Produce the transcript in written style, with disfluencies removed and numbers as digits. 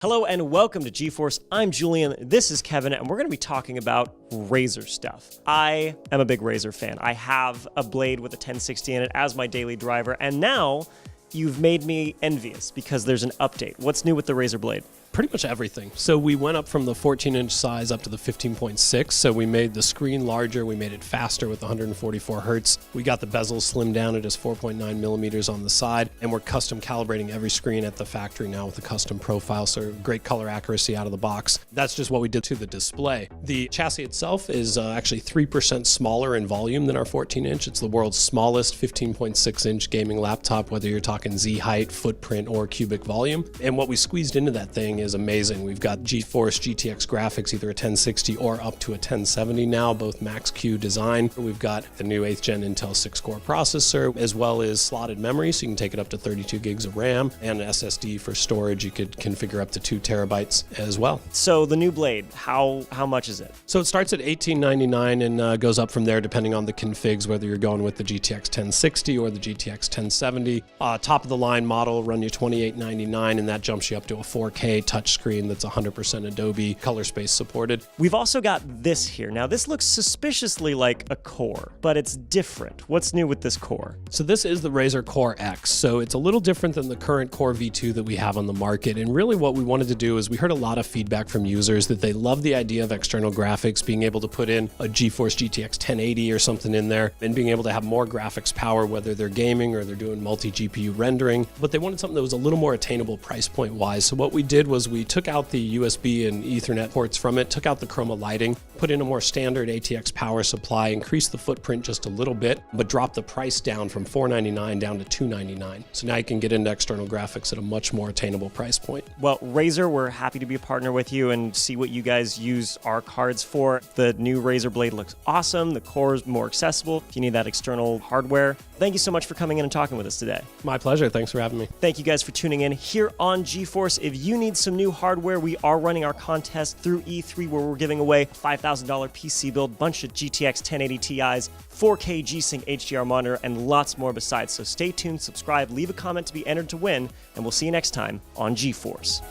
Hello and welcome to GeForce. I'm Julian, this is Kevin, and we're going to be talking about Razer stuff. I am a big Razer fan. I have a blade with a 1060 in it as my daily driver, and now you've made me envious because there's an update. What's new with the Razer blade? Pretty much everything. So we went up from the 14-inch size up to the 15.6. So we made the screen larger. We made it faster with 144 hertz. We got the bezel slimmed down to just 4.9 millimeters on the side. And we're custom calibrating every screen at the factory now with a custom profile. So great color accuracy out of the box. That's just what we did to the display. The chassis itself is actually 3% smaller in volume than our 14-inch. It's the world's smallest 15.6-inch gaming laptop, whether you're talking Z height, footprint, or cubic volume. And what we squeezed into that thing is amazing. We've got GeForce GTX graphics, either a 1060 or up to a 1070 now, both Max-Q design. We've got the new 8th gen Intel 6-core processor, as well as slotted memory, so you can take it up to 32 gigs of RAM, and an SSD for storage. You could configure up to 2 terabytes as well. So the new blade, how much is it? So it starts at $1899 and goes up from there depending on the configs, whether you're going with the GTX 1060 or the GTX 1070. Top of the line model run you $2899, and that jumps you up to a 4K touchscreen that's 100% Adobe color space supported. We've also got this here. Now this looks suspiciously like a Core, but it's different. What's new with this Core? So this is the Razer Core X. So it's a little different than the current Core V2 that we have on the market. And really what we wanted to do is we heard a lot of feedback from users that they love the idea of external graphics, being able to put in a GeForce GTX 1080 or something in there, and being able to have more graphics power, whether they're gaming or they're doing multi-GPU rendering. But they wanted something that was a little more attainable price point wise. So what we did was we took out the USB and Ethernet ports from it, took out the chroma lighting, put in a more standard ATX power supply, increased the footprint just a little bit, but dropped the price down from $499 down to $299. So now you can get into external graphics at a much more attainable price point. Well, Razer, we're happy to be a partner with you and see what you guys use our cards for. The new Razer blade looks awesome. The Core is more accessible if you need that external hardware. Thank you so much for coming in and talking with us today. My pleasure. Thanks for having me. Thank you guys for tuning in here on GeForce. If you need some new hardware, we are running our contest through E3 where we're giving away a $5,000 PC build, bunch of GTX 1080 Ti's, 4K G-Sync HDR monitor, and lots more besides. So stay tuned, subscribe, leave a comment to be entered to win, and we'll see you next time on GeForce.